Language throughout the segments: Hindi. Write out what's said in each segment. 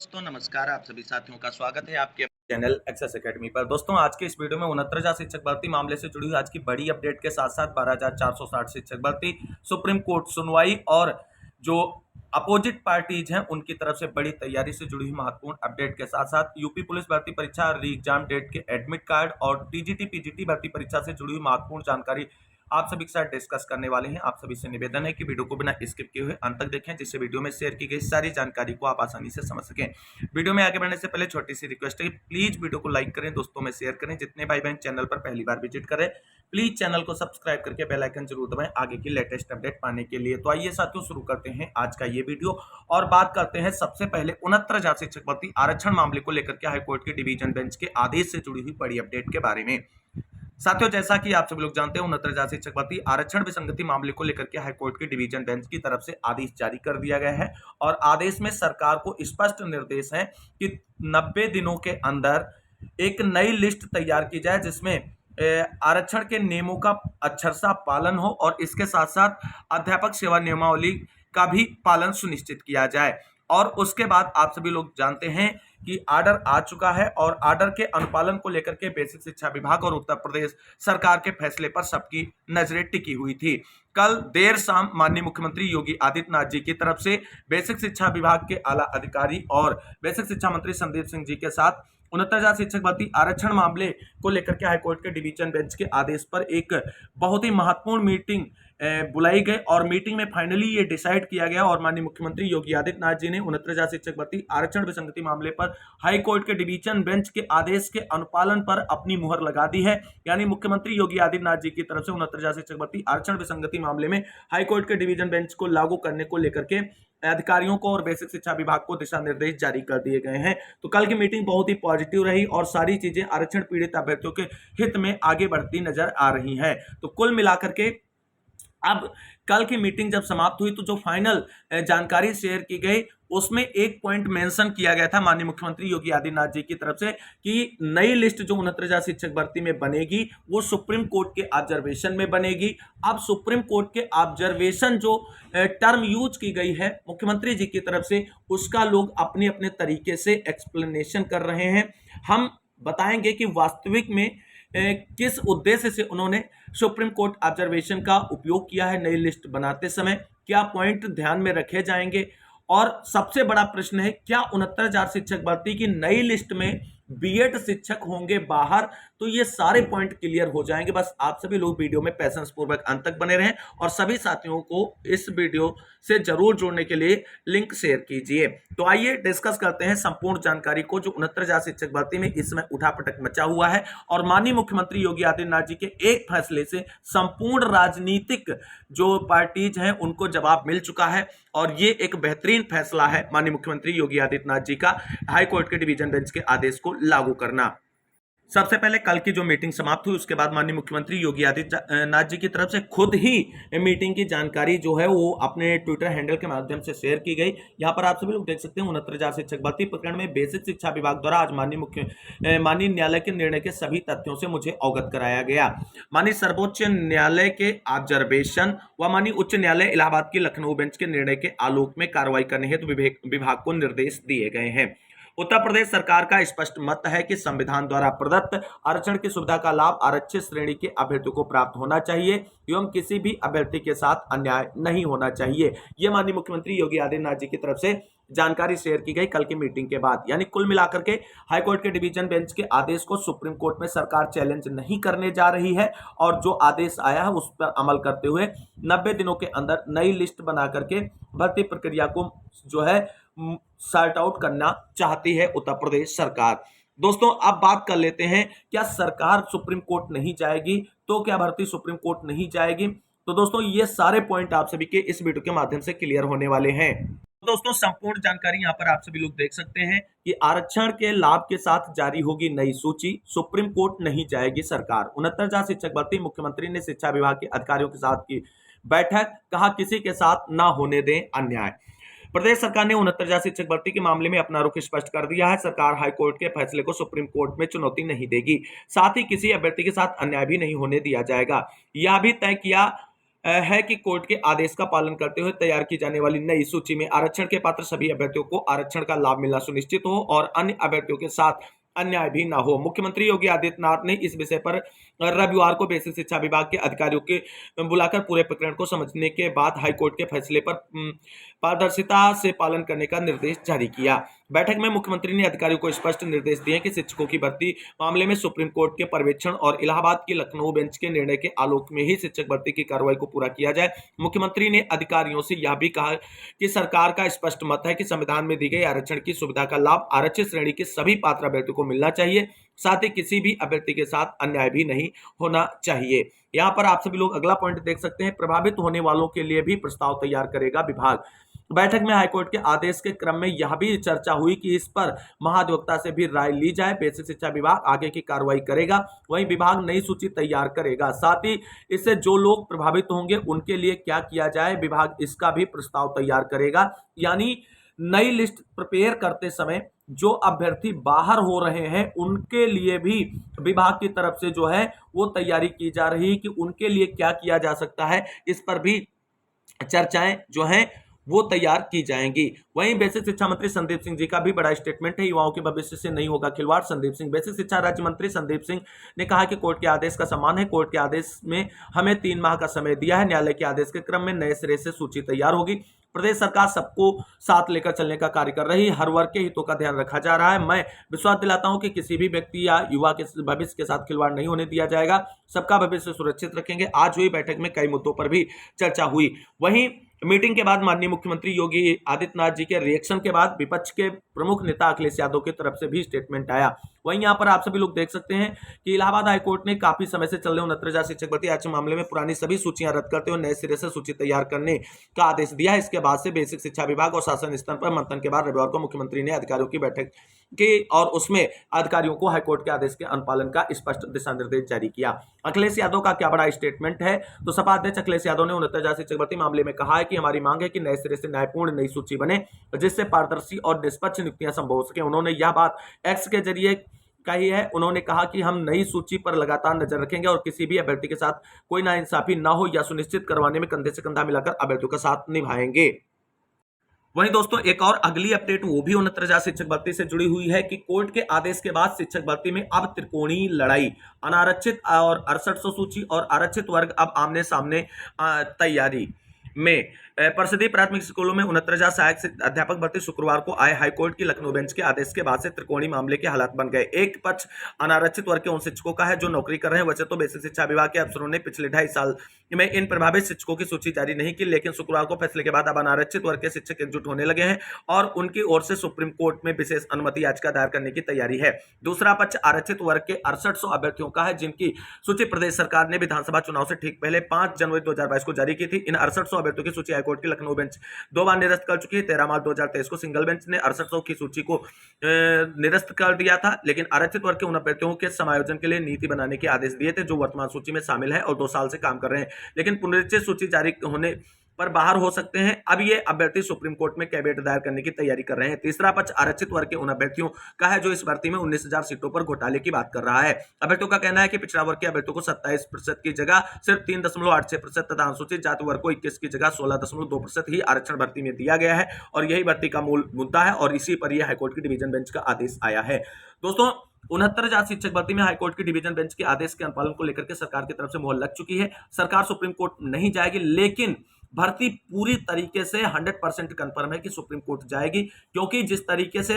दोस्तों नमस्कार। आप सभी साथियों का स्वागत है आपके चैनल एक्सेस एकेडमी पर। दोस्तों आज के इस वीडियो में 69,000 शिक्षक भर्ती मामले से जुड़ी हुई आज की बड़ी अपडेट के साथ साथ 12,460 शिक्षक भर्ती सुप्रीम कोर्ट सुनवाई और जो अपोजिट पार्टीज हैं उनकी तरफ से बड़ी तैयारी से जुड़ी हुई महत्वपूर्ण अपडेट के साथ साथ यूपी पुलिस भर्ती परीक्षा री एग्जाम डेट के एडमिट कार्ड और टीजीटी पीजीटी भर्ती परीक्षा से जुड़ी हुई महत्वपूर्ण जानकारी आप सभी के साथ डिस्कस करने वाले हैं। आप सभी से निवेदन है कि वीडियो को बिना स्किप किए हुए अंत तक देखें, जिससे वीडियो में शेयर की गई सारी जानकारी को आप आसानी से समझ सकें। वीडियो में आगे बढ़ने से पहले छोटी सी रिक्वेस्ट है कि प्लीज वीडियो को लाइक करें, दोस्तों में शेयर करें। जितने भाई बहन चैनल पर पहली बार विजिट करें प्लीज चैनल को सब्सक्राइब करके बेल आइकन जरूर दबाएं आगे की लेटेस्ट अपडेट पाने के लिए। तो आइए साथियों शुरू करते हैं आज का ये वीडियो और बात करते हैं सबसे पहले 69,000 शिक्षक भर्ती आरक्षण मामले को लेकर के हाईकोर्ट के डिवीजन बेंच के आदेश से जुड़ी हुई बड़ी अपडेट के बारे में। साथियों जैसा कि आप सभी लोग जानते हैं 69,000 शिक्षक भर्ती आरक्षण विसंगति मामले को लेकर के हाईकोर्ट के डिवीजन बेंच की तरफ से आदेश जारी कर दिया गया है और आदेश में सरकार को स्पष्ट निर्देश है कि 90 दिनों के अंदर एक नई लिस्ट तैयार की जाए जिसमें आरक्षण के नियमों का अक्षरशः पालन हो और इसके साथ साथ अध्यापक सेवा नियमावली का भी पालन सुनिश्चित किया जाए। और उसके बाद आप सभी लोग जानते हैं कि आर्डर आ चुका है और आर्डर के अनुपालन को लेकर के बेसिक शिक्षा विभाग और उत्तर प्रदेश सरकार के फैसले पर सबकी नजरें टिकी हुई थी। कल देर शाम माननीय मुख्यमंत्री योगी आदित्यनाथ जी की तरफ से बेसिक शिक्षा विभाग के आला अधिकारी और बेसिक शिक्षा मंत्री संदीप सिंह जी के साथ 69,000 शिक्षक भर्ती आरक्षण मामले को लेकर के हाईकोर्ट के डिवीजन बेंच के आदेश पर एक बहुत ही महत्वपूर्ण मीटिंग बुलाई गई और मीटिंग में फाइनली ये डिसाइड किया गया और माननीय मुख्यमंत्री योगी आदित्यनाथ जी ने 69,000 शिक्षक भर्ती आरक्षण विसंगति मामले पर हाई कोर्ट के डिवीजन बेंच के आदेश के अनुपालन पर अपनी मुहर लगा दी है। यानी मुख्यमंत्री योगी आदित्यनाथ जी की तरफ से 69,000 शिक्षक भर्ती आरक्षण विसंगति मामले में हाई कोर्ट के डिवीजन बेंच को लागू करने को लेकर के अधिकारियों को और बेसिक शिक्षा विभाग को दिशा निर्देश जारी कर दिए गए हैं। तो कल की मीटिंग बहुत ही पॉजिटिव रही और सारी चीजें आरक्षण पीड़ित अभ्यर्थियों के हित में आगे बढ़ती नजर आ रही हैं। तो कुल मिलाकर के अब कल की मीटिंग जब समाप्त हुई तो जो फाइनल जानकारी शेयर की गई उसमें एक पॉइंट मेंशन किया गया था माननीय मुख्यमंत्री योगी आदित्यनाथ जी की तरफ से कि नई लिस्ट जो 69,000 शिक्षक भर्ती में बनेगी वो सुप्रीम कोर्ट के ऑब्जर्वेशन में बनेगी। अब सुप्रीम कोर्ट के ऑब्जर्वेशन जो टर्म यूज की गई है मुख्यमंत्री जी की तरफ से उसका लोग अपने अपने तरीके से एक्सप्लेनेशन कर रहे हैं। हम बताएंगे कि वास्तविक में किस उद्देश्य से उन्होंने सुप्रीम कोर्ट ऑब्जर्वेशन का उपयोग किया है नई लिस्ट बनाते समय, क्या पॉइंट ध्यान में रखे जाएंगे और सबसे बड़ा प्रश्न है क्या 69,000 शिक्षक भर्ती की नई लिस्ट में बीएड शिक्षक होंगे बाहर। तो ये सारे पॉइंट क्लियर हो जाएंगे। बस आप सभी लोग वीडियो में पैसेंस पूर्वक अंत तक बने रहें और सभी साथियों को इस वीडियो से जरूर जुड़ने के लिए लिंक शेयर कीजिए। तो आइए डिस्कस करते हैं संपूर्ण जानकारी को जो 69,000 शिक्षक भर्ती में इस समय उठापटक मचा हुआ है और माननीय मुख्यमंत्री योगी आदित्यनाथ जी के एक फैसले से संपूर्ण राजनीतिक जो पार्टीज हैं उनको जवाब मिल चुका है और ये एक बेहतरीन फैसला है माननीय मुख्यमंत्री योगी आदित्यनाथ जी का हाई कोर्ट के डिवीजन बेंच के आदेश को लागू करना। सबसे पहले कल की जो मीटिंग समाप्त हुई उसके बाद माननीय मुख्यमंत्री योगी आदित्यनाथ जी की तरफ से खुद ही मीटिंग की जानकारी जो है वो अपने ट्विटर हैंडल के माध्यम से शेयर की गई। यहां पर आप सभी लोग देख सकते हैं 69,000 शिक्षक भर्ती प्रकरण में बेसिक शिक्षा विभाग द्वारा आज माननीय न्यायालय के निर्णय के सभी तथ्यों से मुझे अवगत कराया गया। माननीय सर्वोच्च न्यायालय के ऑब्जर्वेशन व माननीय उच्च न्यायालय इलाहाबाद की लखनऊ बेंच के निर्णय के आलोक में कार्रवाई करने हेतु विभाग को निर्देश दिए गए हैं। उत्तर प्रदेश सरकार का स्पष्ट मत है कि संविधान द्वारा प्रदत्त आरक्षण की सुविधा का लाभ आरक्षित श्रेणी के अभ्यर्थियों को प्राप्त होना चाहिए एवं किसी भी अभ्यर्थी के साथ अन्याय नहीं होना चाहिए। यह माननीय मुख्यमंत्री योगी आदित्यनाथ जी की तरफ से जानकारी शेयर की गई कल की मीटिंग के बाद। यानी कुल मिलाकर के हाईकोर्ट के डिवीजन बेंच के आदेश को सुप्रीम कोर्ट में सरकार चैलेंज नहीं करने जा रही है और जो आदेश आया है उस पर अमल करते हुए 90 दिनों के अंदर नई लिस्ट बना करके भर्ती प्रक्रिया को जो है सॉर्ट आउट करना चाहती है उत्तर प्रदेश सरकार। दोस्तों अब बात कर लेते हैं क्या सरकार सुप्रीम कोर्ट नहीं जाएगी, तो क्या भर्ती सुप्रीम कोर्ट नहीं जाएगी। तो दोस्तों ये सारे पॉइंट आप सभी के इस वीडियो के माध्यम से क्लियर होने वाले हैं। दोस्तों संपूर्ण जानकारी यहां पर आप सभी लोग देख सकते हैं कि आरक्षण के लाभ के साथ जारी होगी नई सूची, सुप्रीम कोर्ट नहीं जाएगी सरकार। 69,000 शिक्षक भर्ती मुख्यमंत्री ने शिक्षा विभाग के अधिकारियों के साथ की बैठक, कहा किसी के साथ ना होने दें अन्याय। प्रदेश सरकार ने 69,000 शिक्षक भर्ती के मामले में अपना रुख स्पष्ट कर दिया है। सरकार हाईकोर्ट के फैसले को सुप्रीम कोर्ट में चुनौती नहीं देगी, साथ ही किसी अभ्यर्थी के साथ अन्याय भी नहीं होने दिया जाएगा। यह भी तय किया है कि कोर्ट के आदेश का पालन करते हुए तैयार की जाने वाली नई सूची में आरक्षण के पात्र सभी अभ्यर्थियों को आरक्षण का लाभ मिलना सुनिश्चित हो और अन्य अभ्यर्थियों के साथ अन्याय भी ना हो। मुख्यमंत्री योगी आदित्यनाथ ने इस विषय पर रविवार को बेसिक शिक्षा विभाग के अधिकारियों के बुलाकर पूरे प्रकरण को समझने के बाद हाईकोर्ट के फैसले पर पारदर्शिता से पालन करने का निर्देश जारी किया। बैठक में मुख्यमंत्री ने अधिकारियों को स्पष्ट निर्देश दिए कि शिक्षकों की भर्ती मामले में सुप्रीम कोर्ट के पर्यवेक्षण और इलाहाबाद की लखनऊ बेंच के निर्णय के आलोक में ही शिक्षक भर्ती की कार्रवाई को पूरा किया जाए। मुख्यमंत्री ने अधिकारियों से यह भी कहा कि सरकार का स्पष्ट मत है कि संविधान में दी गई आरक्षण की सुविधा का लाभ आरक्षित श्रेणी के सभी पात्र अभ्यर्थियों को मिलना चाहिए, साथ ही किसी भी अभ्यर्थी के साथ अन्याय भी नहीं होना चाहिए। यहाँ पर आप सभी लोग अगला पॉइंट देख सकते हैं, प्रभावित होने वालों के लिए भी प्रस्ताव तैयार करेगा विभाग। बैठक में हाईकोर्ट के आदेश के क्रम में यह भी चर्चा हुई कि इस पर महाधिवक्ता से भी राय ली जाए। बेसिक शिक्षा विभाग आगे की कार्रवाई करेगा, वहीं विभाग नई सूची तैयार करेगा। साथ ही इससे जो लोग प्रभावित होंगे उनके लिए क्या किया जाए, विभाग इसका भी प्रस्ताव तैयार करेगा। यानी नई लिस्ट प्रिपेयर करते समय जो अभ्यर्थी बाहर हो रहे हैं उनके लिए भी विभाग की तरफ से जो है वो तैयारी की जा रही है कि उनके लिए क्या किया जा सकता है, इस पर भी चर्चाएं जो हैं वो तैयार की जाएंगी। वहीं बेसिक शिक्षा मंत्री संदीप सिंह जी का भी बड़ा स्टेटमेंट है, युवाओं के भविष्य से नहीं होगा खिलवाड़। संदीप सिंह, बेसिक शिक्षा राज्य मंत्री संदीप सिंह ने कहा कि कोर्ट के आदेश का सम्मान है। कोर्ट के आदेश में हमें 3 माह का समय दिया है। न्यायालय के आदेश के क्रम में नए सिरे से सूची तैयार होगी। प्रदेश सरकार सबको साथ लेकर चलने का कार्य कर रही है, हर वर्ग के हितों का ध्यान रखा जा रहा है। मैं विश्वास दिलाता हूं कि किसी भी व्यक्ति या युवा के भविष्य के साथ खिलवाड़ नहीं होने दिया जाएगा, सबका भविष्य सुरक्षित रखेंगे। आज हुई बैठक में कई मुद्दों पर भी चर्चा हुई। वहीं मीटिंग के बाद माननीय मुख्यमंत्री योगी आदित्यनाथ जी के रिएक्शन के बाद विपक्ष के प्रमुख नेता अखिलेश यादव की तरफ से भी स्टेटमेंट आया। वहीं यहां पर आप सभी लोग देख सकते हैं कि इलाहाबाद हाईकोर्ट ने काफी समय से चल रहे 69,000 शिक्षक भर्ती आरक्षण मामले में पुरानी सभी सूचियां रद्द करते हुए नए सिरे से सूची तैयार करने का आदेश दिया है। इसके बाद से बेसिक शिक्षा विभाग और शासन स्तर पर मंथन के बाद रविवार को मुख्यमंत्री ने अधिकारियों की बैठक की और उसमें अधिकारियों को हाईकोर्ट के आदेश के अनुपालन का स्पष्ट दिशा निर्देश जारी किया। अखिलेश यादव का क्या बड़ा स्टेटमेंट है, तो सपा अध्यक्ष अखिलेश यादव ने 69,000 शिक्षक भर्ती मामले में कहा है कि हमारी मांग है कि नए सिरे से न्यायपूर्ण नई सूची बने जिससे पारदर्शी और निष्पक्ष नियुक्तियां संभव हो सके। उन्होंने यह बात एक्स के जरिए कही है। उन्होंने कहा कि हम नई सूची पर लगातार नजर रखेंगे और किसी भी अभ्यर्थी के साथ कोई नाइंसाफी न हो या सुनिश्चित करवाने में कंधे से कंधा मिलाकर अभ्यर्थियों का साथ निभाएंगे। वहीं दोस्तों एक और अगली अपडेट वो भी 69,000 शिक्षक भर्ती से जुड़ी हुई है कि कोर्ट के आदेश के बाद शिक्षक भर्ती में अब त्रिकोणीय लड़ाई, अनारक्षित और 6800 सूची और आरक्षित वर्ग अब आमने सामने तैयारी में। परिषदीय प्राथमिक स्कूलों में 69,000 सहायक अध्यापक भर्ती शुक्रवार को आए हाईकोर्ट की लखनऊ बेंच के आदेश के बाद से त्रिकोणीय मामले के हालात बन गए। एक पक्ष अनारक्षित वर्ग के उन शिक्षकों का है जो नौकरी कर रहे हैं। वैसे तो बेसिक शिक्षा विभाग के अफसरों ने पिछले 2.5 साल में इन प्रभावित शिक्षकों की सूची जारी नहीं की, लेकिन शुक्रवार को फैसले के बाद अब अनारक्षित वर्ग के शिक्षक एकजुट होने लगे हैं और उनकी ओर से सुप्रीम कोर्ट में विशेष अनुमति याचिका दायर करने की तैयारी है। दूसरा पक्ष आरक्षित वर्ग के 6800 अभ्यर्थियों का है जिनकी सूची प्रदेश सरकार ने विधानसभा चुनाव से ठीक पहले 5 जनवरी 2022 को जारी की थी। इन 6800 अभ्यर्थियों की सूची हाईकोर्ट की लखनऊ बेंच 2 बार निरस्त कर चुकी है। 13 मार्च 2023 को सिंगल बेंच ने 6800 की सूची को निरस्त कर दिया था, लेकिन आरक्षित वर्ग के उन अभ्यर्थियों के समायोजन के लिए नीति बनाने के आदेश दिए थे जो वर्तमान सूची में शामिल है और 2 साल से काम कर रहे हैं, लेकिन पुनरीक्षित सूची जारी होने पर बाहर हो सकते हैं। अब ये अभ्यर्थी सुप्रीम कोर्ट में कैविएट दायर करने की तैयारी कर रहे हैं। तीसरा पक्ष आरक्षित वर्ग के उन अभ्यर्थियों का है जो इस भर्ती में 19,000 सीटों पर घोटाले की बात कर रहा है। अभ्यर्थियों का कहना है कि पिछड़ा वर्ग के अभ्यर्थियों को 27% की जगह सिर्फ 3.86% तथा अनुसूचित जाति वर्ग को 21 की जगह 16.2% ही आरक्षण भर्ती में दिया गया है और यही भर्ती का मूल मुद्दा है और इसी पर यह हाईकोर्ट की डिवीजन बेंच का आदेश आया है। दोस्तों 69,000 शिक्षक भर्ती में हाईकोर्ट की डिवीजन बेंच के आदेश के अनुपालन को लेकर के सरकार की तरफ से मुहर लग चुकी है। सरकार सुप्रीम कोर्ट नहीं जाएगी, लेकिन भर्ती पूरी तरीके से 100% कंफर्म है कि सुप्रीम कोर्ट जाएगी, क्योंकि जिस तरीके से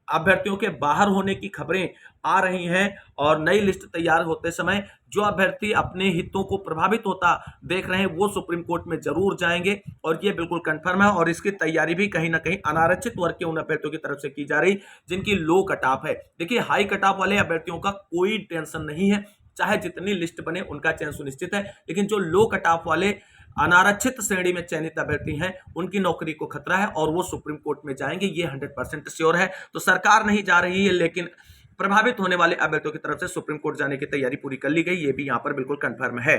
अभ्यर्थियों के बाहर होने की खबरें आ रही हैं और नई लिस्ट तैयार होते समय जो अभ्यर्थी अपने हितों को प्रभावित होता देख रहे हैं वो सुप्रीम कोर्ट में जरूर जाएंगे और ये बिल्कुल कंफर्म है। और इसकी तैयारी भी कहीं ना कहीं अनारक्षित वर्ग के उन अभ्यर्थियों की तरफ से की जा रही जिनकी लो कट ऑफ है। देखिए हाई कट ऑफ वाले अभ्यर्थियों का कोई टेंशन नहीं है, चाहे जितनी लिस्ट बने उनका चयन सुनिश्चित है, लेकिन जो लो कट ऑफ वाले अनारक्षित श्रेणी में चयनित अभ्यर्थी हैं उनकी नौकरी को खतरा है और वो सुप्रीम कोर्ट में जाएंगे, ये 100% श्योर है। तो सरकार नहीं जा रही है, लेकिन प्रभावित होने वाले अभ्यर्थियों की तरफ से सुप्रीम कोर्ट जाने की तैयारी पूरी कर ली गई, ये भी यहां पर बिल्कुल कंफर्म है।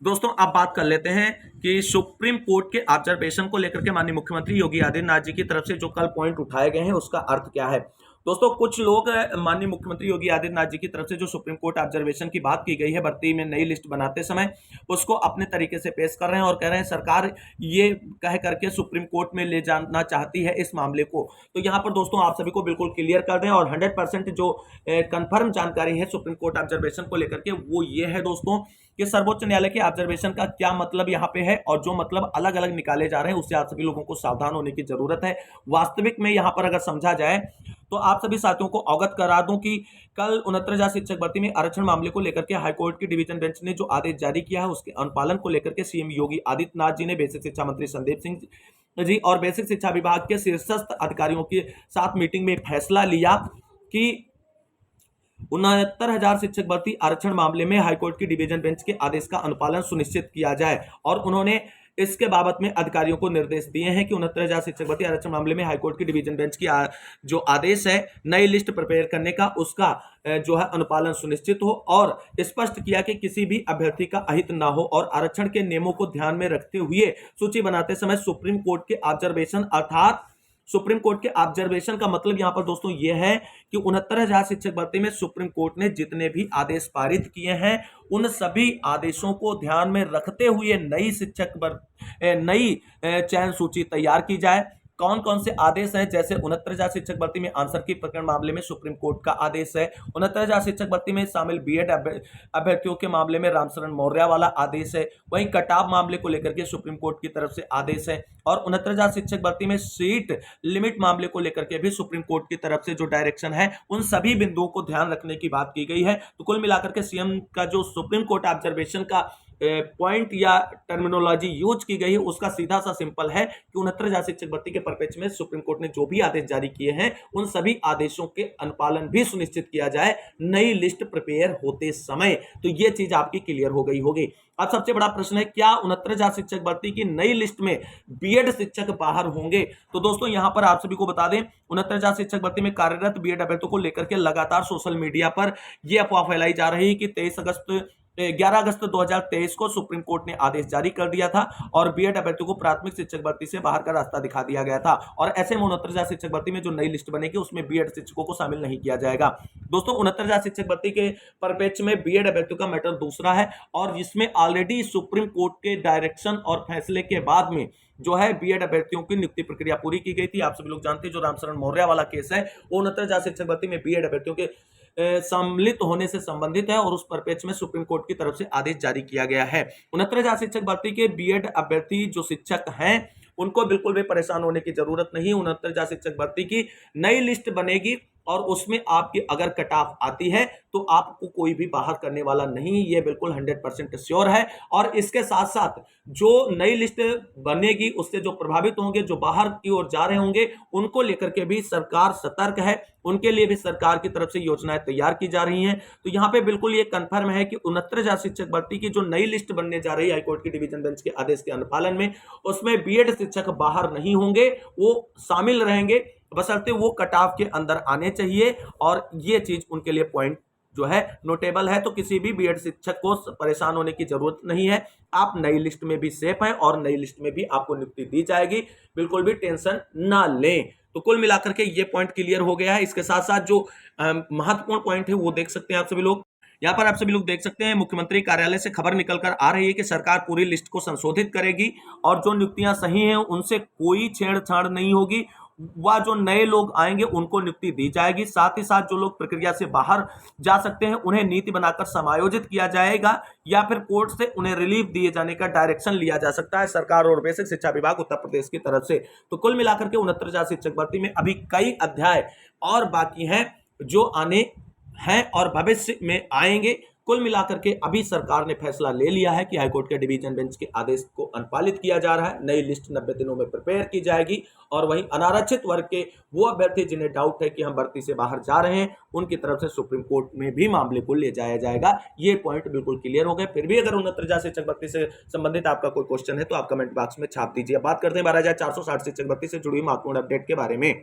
दोस्तों अब बात कर लेते हैं कि सुप्रीम कोर्ट के ऑब्जर्वेशन को लेकर के माननीय मुख्यमंत्री योगी आदित्यनाथ जी की तरफ से जो कल पॉइंट उठाए गए हैं उसका अर्थ क्या है। दोस्तों कुछ लोग माननीय मुख्यमंत्री योगी आदित्यनाथ जी की तरफ से जो सुप्रीम कोर्ट ऑब्जर्वेशन की बात की गई है भर्ती में नई लिस्ट बनाते समय, उसको अपने तरीके से पेश कर रहे हैं और कह रहे हैं सरकार ये कह करके सुप्रीम कोर्ट में ले जाना चाहती है इस मामले को। तो यहाँ पर दोस्तों आप सभी को बिल्कुल क्लियर कर दें और 100% जो कंफर्म जानकारी है सुप्रीम कोर्ट ऑब्जर्वेशन को लेकर के वो ये है दोस्तों कि सर्वोच्च न्यायालय के ऑब्जर्वेशन का क्या मतलब यहाँ पे है और जो मतलब अलग अलग निकाले जा रहे हैं उससे आप सभी लोगों को सावधान होने की जरूरत है। वास्तविक में यहाँ पर अगर समझा जाए तो आप सभी साथियों को अवगत करा दूं कि कल 69,000 शिक्षक भर्ती में आरक्षण मामले को लेकर के हाईकोर्ट की डिवीजन बेंच ने जो आदेश जारी किया है उसके अनुपालन को लेकर के सीएम योगी आदित्यनाथ जी ने बेसिक शिक्षा मंत्री संदीप सिंह जी और बेसिक शिक्षा विभाग के शीर्षस्थ अधिकारियों के साथ मीटिंग में फैसला लिया कि 69,000 शिक्षक भर्ती आरक्षण मामले में हाईकोर्ट की डिवीजन बेंच के आदेश का अनुपालन सुनिश्चित किया जाए और उन्होंने इसके बाबत में अधिकारियों को निर्देश दिए हैं कि 69,000 शिक्षक भर्ती आरक्षण मामले में हाईकोर्ट की डिवीजन बेंच की जो आदेश है नई लिस्ट प्रिपेयर करने का उसका जो है अनुपालन सुनिश्चित हो और स्पष्ट किया कि किसी भी अभ्यर्थी का अहित ना हो और आरक्षण के नियमों को ध्यान में रखते हुए सूची बनाते समय सुप्रीम कोर्ट के ऑब्जर्वेशन अर्थात सुप्रीम कोर्ट के ऑब्जर्वेशन का मतलब यहां पर दोस्तों यह है कि 69,000 शिक्षक भर्ती में सुप्रीम कोर्ट ने जितने भी आदेश पारित किए हैं उन सभी आदेशों को ध्यान में रखते हुए नई चयन सूची तैयार की जाए। कौन कौन से आदेश हैं, जैसे 69,000 शिक्षक भर्ती में आंसर की प्रकरण मामले में सुप्रीम कोर्ट का आदेश है। 69,000 शिक्षक भर्ती में शामिल बीएड अभ्यर्थियों के मामले में रामशरण मौर्य वाला आदेश है। वहीं कटाव मामले को लेकर के सुप्रीम कोर्ट की तरफ से आदेश है और 69,000 शिक्षक भर्ती में सीट लिमिट मामले को लेकर के भी सुप्रीम कोर्ट की तरफ से जो डायरेक्शन है उन सभी बिंदुओं को ध्यान रखने की बात की गई है। तो कुल मिलाकर के सीएम का जो सुप्रीम कोर्ट ऑब्जर्वेशन का पॉइंट या टर्मिनोलॉजी यूज की गई है उसका सीधा सा सिंपल है कि 69,000 शिक्षक भर्ती के परिप्रेक्ष्य में सुप्रीम कोर्ट ने जो भी आदेश जारी किए हैं उन सभी आदेशों के अनुपालन भी सुनिश्चित किया जाए नई लिस्ट प्रिपेयर होते समय। तो यह चीज आपकी क्लियर हो गई होगी। अब सबसे बड़ा प्रश्न है, क्या 69,000 शिक्षक भर्ती की नई लिस्ट में बीएड शिक्षक बाहर होंगे? तो दोस्तों यहां पर आप सभी को बता दें 69,000 शिक्षक भर्ती में कार्यरत बीएड अभ्यर्थियों को लेकर के लगातार सोशल मीडिया पर यह अफवाह फैलाई जा रही है कि 11 अगस्त 2023 को सुप्रीम कोर्ट ने आदेश जारी कर दिया था और बीएड अभ्यर्थियों को प्राथमिक शिक्षक भर्ती से बाहर का रास्ता दिखा दिया गया था और ऐसे में 69,000 शिक्षक भर्ती में जो नई लिस्ट बनेगी उसमें बीएड शिक्षकों को शामिल नहीं किया जाएगा। दोस्तों 69,000 शिक्षक भर्ती के परिप्रेक्ष्य में बीएड अभ्यर्थियों का मैटर दूसरा है और जिसमें ऑलरेडी सुप्रीम कोर्ट के डायरेक्शन और फैसले के बाद में जो है बीएड अभ्यर्थियों की नियुक्ति प्रक्रिया पूरी की गई थी। आप सभी लोग जानते हैं जो रामशरण मौर्य वाला केस है वो 69,000 शिक्षक भर्ती में बीएड अभ्यर्थियों के सम्मिलित होने से संबंधित है और उस परिप्रेक्ष्य में सुप्रीम कोर्ट की तरफ से आदेश जारी किया गया है। 69,000 शिक्षक भर्ती के बीएड अभ्यर्थी जो शिक्षक हैं उनको बिल्कुल भी परेशान होने की जरूरत नहीं। 69,000 शिक्षक भर्ती की नई लिस्ट बनेगी और उसमें आपकी अगर कट ऑफ आती है तो आपको कोई भी बाहर करने वाला नहीं, ये बिल्कुल 100% श्योर है। और इसके साथ साथ जो नई लिस्ट बनेगी उससे जो प्रभावित होंगे, जो बाहर की ओर जा रहे होंगे, उनको लेकर के भी सरकार सतर्क है, उनके लिए भी सरकार की तरफ से योजनाएं तैयार की जा रही हैं। तो यहां पे बिल्कुल ये कंफर्म है कि 69,000 शिक्षक भर्ती की जो नई लिस्ट बनने जा रही है हाईकोर्ट की डिवीजन बेंच के आदेश के अनुपालन में, उसमें बीएड शिक्षक बाहर नहीं होंगे, वो शामिल रहेंगे बशर्ते वो कट ऑफ के अंदर आने चाहिए और ये चीज उनके लिए पॉइंट जो है नोटेबल है। तो किसी भी बीएड शिक्षक को परेशान होने की जरूरत नहीं है, आप नई लिस्ट में भी सेफ हैं और नई लिस्ट में भी आपको नियुक्ति दी जाएगी, बिल्कुल भी टेंशन ना लें। तो कुल मिलाकर के ये पॉइंट क्लियर हो गया है। इसके साथ साथ जो महत्वपूर्ण पॉइंट है वो देख सकते हैं आप सभी लोग। यहाँ पर आप सभी लोग देख सकते हैं मुख्यमंत्री कार्यालय से खबर निकलकर आ रही है कि सरकार पूरी लिस्ट को संशोधित करेगी और जो नियुक्तियां सही हैं उनसे कोई छेड़छाड़ नहीं होगी, वह जो नए लोग आएंगे उनको नियुक्ति दी जाएगी। साथ ही साथ जो लोग प्रक्रिया से बाहर जा सकते हैं उन्हें नीति बनाकर समायोजित किया जाएगा या फिर कोर्ट से उन्हें रिलीफ दिए जाने का डायरेक्शन लिया जा सकता है सरकार और बेसिक शिक्षा विभाग उत्तर प्रदेश की तरफ से। तो कुल मिलाकर के 69,000 शिक्षक भर्ती में अभी कई अध्याय और बाकी हैं जो आने हैं और भविष्य में आएंगे। कुल मिलाकर के अभी सरकार ने फैसला ले लिया है कि हाईकोर्ट के डिवीजन बेंच के आदेश को अनुपालित किया जा रहा है, नई लिस्ट 90 दिनों में प्रिपेयर की जाएगी और वहीं अनारक्षित वर्ग के वो अभ्यर्थी जिन्हें डाउट है कि हम भर्ती से बाहर जा रहे हैं उनकी तरफ से सुप्रीम कोर्ट में भी मामले को ले जाया जाएगा। ये पॉइंट बिल्कुल क्लियर हो गए। फिर भी अगर 69,000 शिक्षक भर्ती से संबंधित आपका कोई क्वेश्चन है तो आप कमेंट बॉक्स में छाप दीजिए। बात करते हैं 12,460 शिक्षक भर्ती से जुड़ी महत्वपूर्ण अपडेट के बारे में।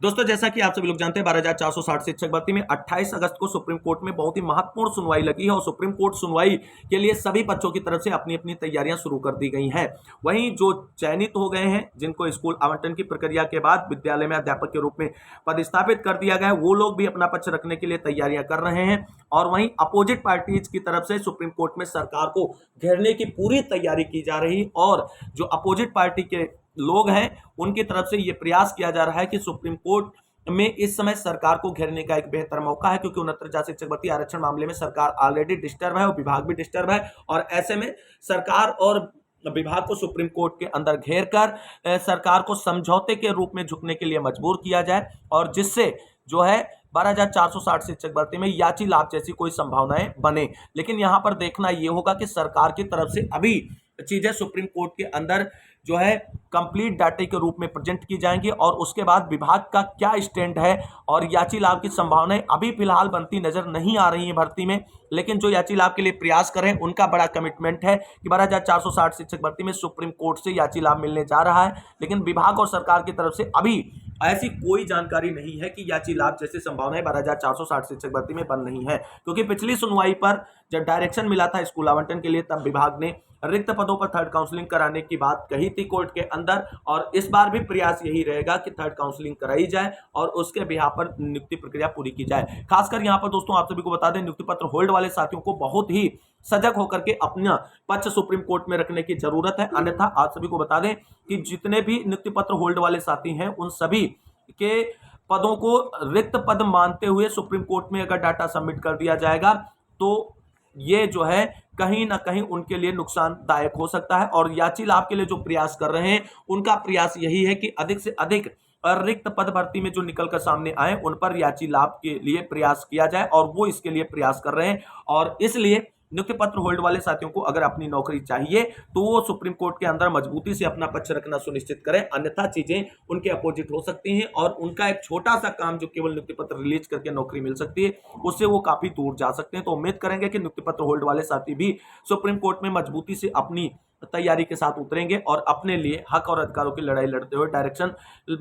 दोस्तों जैसा कि आप सभी लोग जानते हैं 12,460 शिक्षक भर्ती में 28 अगस्त को सुप्रीम कोर्ट में बहुत ही महत्वपूर्ण सुनवाई लगी है और सुप्रीम कोर्ट सुनवाई के लिए सभी बच्चों की तरफ से अपनी अपनी तैयारियां शुरू कर दी गई हैं। वहीं जो चयनित हो गए हैं, जिनको स्कूल आवंटन की प्रक्रिया के बाद विद्यालय में अध्यापक के रूप में पदस्थापित कर दिया गया है, वो लोग भी अपना पक्ष रखने के लिए तैयारियां कर रहे हैं। और वहीं अपोजिट पार्टीज की तरफ से सुप्रीम कोर्ट में सरकार को घेरने की पूरी तैयारी की जा रही और जो अपोजिट पार्टी के लोग हैं उनकी तरफ से यह प्रयास किया जा रहा है कि सुप्रीम कोर्ट में इस समय सरकार को घेरने का एक बेहतर मौका है, क्योंकि 69 शिक्षक भर्ती आरक्षण मामले में सरकार ऑलरेडी डिस्टर्ब है और विभाग भी डिस्टर्ब है। और ऐसे में सरकार और विभाग को सुप्रीम कोर्ट के अंदर घेर कर सरकार को समझौते के रूप में झुकने के लिए मजबूर किया जाए और जिससे जो है 12,460 शिक्षक भर्ती में याची लाभ जैसी कोई संभावनाएं बने। लेकिन यहां पर देखना यह होगा कि सरकार की तरफ से अभी चीजें सुप्रीम कोर्ट के अंदर जो है कंप्लीट डाटे के रूप में प्रेजेंट की जाएंगी और उसके बाद विभाग का क्या स्टैंड है और याची लाभ की संभावनाएं अभी फिलहाल बनती नजर नहीं आ रही है भर्ती में। लेकिन जो याची लाभ के लिए प्रयास कर रहे हैं उनका बड़ा कमिटमेंट है कि 12,460 शिक्षक भर्ती में सुप्रीम कोर्ट से याची लाभ मिलने जा रहा है। लेकिन विभाग और सरकार की तरफ से अभी ऐसी कोई जानकारी नहीं है कि याची लाभ जैसी संभावनाएं 12,460 शिक्षक भर्ती में बन रही है, क्योंकि पिछली सुनवाई पर जब डायरेक्शन मिला था स्कूल आवंटन के लिए तब विभाग ने रिक्त पदों पर थर्ड काउंसलिंग कराने की बात कही थी कोर्ट के अंदर। और इस बार भी प्रयास यही रहेगा कि थर्ड काउंसलिंग कराई जाए और उसके बिहाफ पर नियुक्ति प्रक्रिया पूरी की जाए। खासकर यहां पर दोस्तों आप सभी को बता दें, नियुक्ति पत्र होल्ड वाले साथियों को बहुत ही सजग होकर के अपना पक्ष सुप्रीम कोर्ट में रखने की जरूरत है। अन्यथा आप सभी को बता दें कि जितने भी नियुक्ति पत्र होल्ड वाले साथी हैं उन सभी के पदों को रिक्त पद मानते हुए सुप्रीम कोर्ट में अगर डाटा सबमिट कर दिया जाएगा तो ये जो है कहीं ना कहीं उनके लिए नुकसानदायक हो सकता है। और याची लाभ के लिए जो प्रयास कर रहे हैं उनका प्रयास यही है कि अधिक से अधिक रिक्त पद भर्ती में जो निकल कर सामने आए उन पर याची लाभ के लिए प्रयास किया जाए और वो इसके लिए प्रयास कर रहे हैं। और इसलिए नियुक्ति पत्र होल्ड वाले साथियों को अगर अपनी नौकरी चाहिए तो वो सुप्रीम कोर्ट के अंदर मजबूती से अपना पक्ष रखना सुनिश्चित करें, अन्यथा चीजें उनके अपोजिट हो सकती हैं और उनका एक छोटा सा काम जो केवल नियुक्ति पत्र रिलीज करके नौकरी मिल सकती है उससे वो काफी दूर जा सकते हैं। तो उम्मीद करेंगे कि नियुक्ति पत्र होल्ड वाले साथी भी सुप्रीम कोर्ट में मजबूती से अपनी तैयारी के साथ उतरेंगे और अपने लिए हक और अधिकारों की लड़ाई लड़ते हुए डायरेक्शन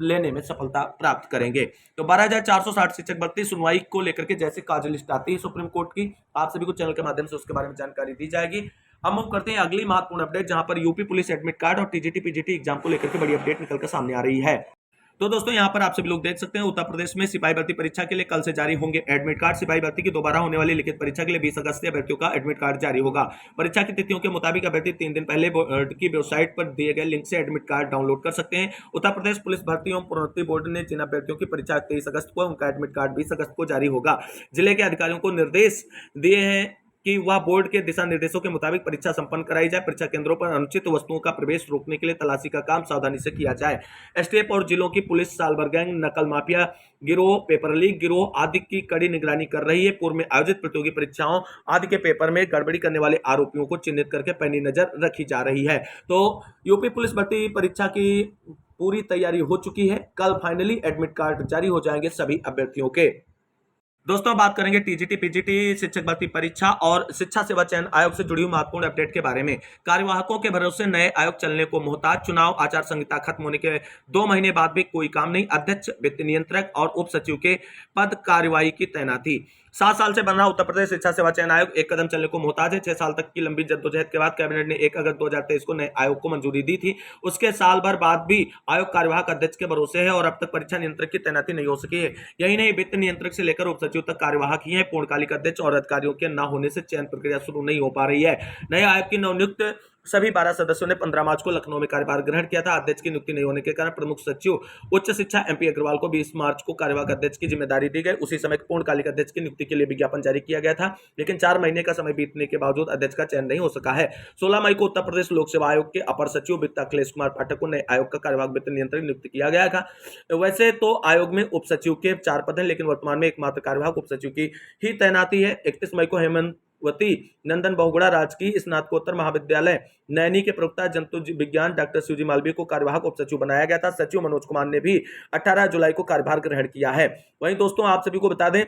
लेने में सफलता प्राप्त करेंगे। तो 12,460 शिक्षक भर्ती सुनवाई को लेकर के जैसे कार्य लिस्ट आती है सुप्रीम कोर्ट की, आप सभी को चैनल के माध्यम से उसके बारे में जानकारी दी जाएगी। हम मूव करते हैं अगली महत्वपूर्ण अपडेट, जहां पर यूपी पुलिस एडमिट कार्ड और टीजीटी पीजीटी एग्जाम को लेकर के बड़ी अपडेट निकलकर सामने आ रही है। तो दोस्तों यहां पर आप सभी लोग देख सकते हैं उत्तर प्रदेश में सिपाही भर्ती परीक्षा के लिए कल से जारी होंगे एडमिट कार्ड। सिपाही भर्ती की दोबारा होने वाली लिखित परीक्षा के लिए 20 अगस्त से अभ्यर्थियों का एडमिट कार्ड जारी होगा। परीक्षा की तिथियों के मुताबिक अभ्यर्थी 3 दिन पहले बोर्ड की वेबसाइट पर दिए गए लिंक से एडमिट कार्ड डाउनलोड कर सकते हैं। उत्तर प्रदेश पुलिस भर्ती एवं प्रोन्नति बोर्ड ने जिन अभ्यर्थियों की परीक्षा 23 अगस्त को उनका एडमिट कार्ड 20 अगस्त को जारी होगा। जिले के अधिकारियों को निर्देश दिए हैं कि वह बोर्ड के दिशा निर्देशों के मुताबिक परीक्षा संपन्न कराई जाए। परीक्षा केंद्रों पर अनुचित वस्तुओं का प्रवेश रोकने के लिए तलाशी का काम सावधानी से किया जाए। एसटीएफ और जिलों की पुलिस सालभर गैंग, नकल माफिया गिरोह, पेपर लीक गिरोह आदि की कड़ी निगरानी कर रही है। पूर्व में आयोजित प्रतियोगी परीक्षाओं आदि के पेपर में गड़बड़ी करने वाले आरोपियों को चिन्हित करके पैनी नजर रखी जा रही है। तो यूपी पुलिस भर्ती परीक्षा की पूरी तैयारी हो चुकी है। कल फाइनली एडमिट कार्ड जारी हो जाएंगे सभी अभ्यर्थियों के। दोस्तों बात करेंगे टीजीटी पीजीटी शिक्षक भर्ती परीक्षा और शिक्षा सेवा चयन आयोग से जुड़ी हुई महत्वपूर्ण अपडेट के बारे में। कार्यवाहकों के भरोसे नए आयोग चलने को मोहताज, चुनाव आचार संहिता खत्म होने के 2 महीने बाद भी कोई काम नहीं। अध्यक्ष, वित्त नियंत्रक और उप सचिव के पद कार्यवाही की तैनाती। 7 साल से बन रहा उत्तर प्रदेश शिक्षा सेवा चयन आयोग एक कदम चलने को मोहताज है। 6 साल तक की लंबी जद्दोजहद के बाद कैबिनेट ने 1 अगस्त 2023 को नए आयोग को मंजूरी दी थी। उसके साल भर बाद भी आयोग कार्यवाहक अध्यक्ष के भरोसे है और अब तक परीक्षा नियंत्रक की तैनाती नहीं हो सकी है। यही नहीं, वित्त नियंत्रक से लेकर उप सचिव तक कार्यवाहक ही है। पूर्णकालिक अध्यक्ष और अधिकारियों के न होने से चयन प्रक्रिया शुरू नहीं हो पा रही है। नए आयोग की नवनियुक्त सभी 12 सदस्यों ने 15 मार्च को लखनऊ में कार्यभार ग्रहण किया था। अध्यक्ष की नियुक्ति नहीं होने के कारण प्रमुख सचिव उच्च शिक्षा एमपी अग्रवाल को 20 मार्च को कार्यवाहक अध्यक्ष की जिम्मेदारी दी गई। उसी समय पूर्णकालिक अध्यक्ष की नियुक्ति के लिए विज्ञापन जारी किया गया था, लेकिन 4 महीने का समय बीतने के बावजूद अध्यक्ष का चयन नहीं हो सका है। 16 मई को उत्तर प्रदेश लोक सेवा आयोग के अपर सचिव वित्त अखिलेश कुमार पाठक को नए आयोग का कार्यवाहक वित्त नियंत्रक नियुक्त किया गया था। वैसे तो आयोग में उप सचिव के 4 पद हैं, लेकिन वर्तमान में एकमात्र कार्यवाहक उप सचिव की ही तैनाती है। 31 मई को हेमंतवती नंदन बहुगुणा राजकीय स्नातकोत्तर महाविद्यालय नैनी के प्रवक्ता जंतु विज्ञान डॉक्टर शिवजी मालवीय को कार्यवाहक उप सचिव बनाया गया था। सचिव मनोज कुमार ने भी 18 जुलाई को कार्यभार ग्रहण किया है। वहीं दोस्तों आप सभी को बता दें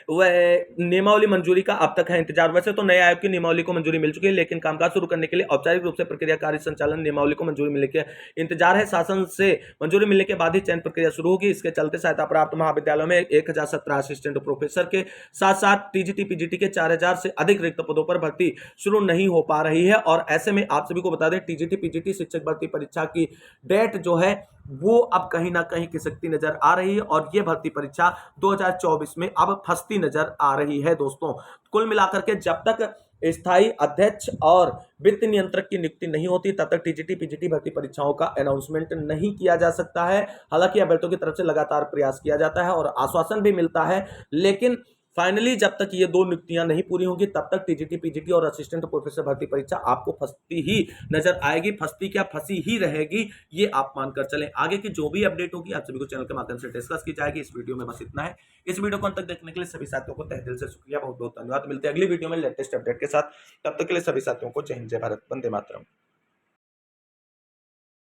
वह नियमावली मंजूरी का अब तक है इंतजार। वैसे तो नए आयोग की नियमावली को मंजूरी मिल चुकी है, लेकिन कामकाज शुरू करने के लिए औपचारिक रूप से प्रक्रिया कार्य संचालन नियमावली को मंजूरी मिलने के इंतजार है। शासन से मंजूरी मिलने के बाद ही चयन प्रक्रिया शुरू होगी। इसके चलते सहायता प्राप्त महाविद्यालयों में 1017 असिस्टेंट प्रोफेसर के साथ साथ टीजीटी पीजीटी के 4000 से अधिक रिक्त पदों पर भर्ती शुरू नहीं हो पा रही है। और ऐसे में आप सभी को बता दें, टीजीटी पीजीटी शिक्षक भर्ती परीक्षा की डेट जो है वो अब कहीं ना कहीं खिसकती नजर आ रही है और ये भर्ती परीक्षा 2024 में अब फंसती नजर आ रही है। दोस्तों, कुल मिलाकर के जब तक स्थायी अध्यक्ष और वित्त नियंत्रक की नियुक्ति नहीं होती तब तक टीजीटी पीजीटी भर्ती परीक्षाओं का अनाउंसमेंट नहीं किया जा सकता है। हालांकि अभ्यर्थियों की तरफ से लगातार प्रयास किया जाता है और आश्वासन भी मिलता है, लेकिन फाइनली जब तक ये दो नियुक्तियां नहीं पूरी होंगी तब तक टीजीटी पीजीटी और असिस्टेंट प्रोफेसर भर्ती परीक्षा आपको फंसती ही नजर आएगी। फंसती क्या, फंसी ही रहेगी, ये आप मानकर चलें। आगे की जो भी अपडेट होगी आप सभी को चैनल के माध्यम से डिस्कस की जाएगी। इस वीडियो में बस इतना है। इस वीडियो को अंत तक देखने के लिए सभी साथियों को तहे दिल से शुक्रिया, बहुत बहुत धन्यवाद। मिलते हैं अगली वीडियो में लेटेस्ट अपडेट के साथ। तब तक के लिए सभी साथियों को जय हिंद, जय भारत, वंदे मातरम।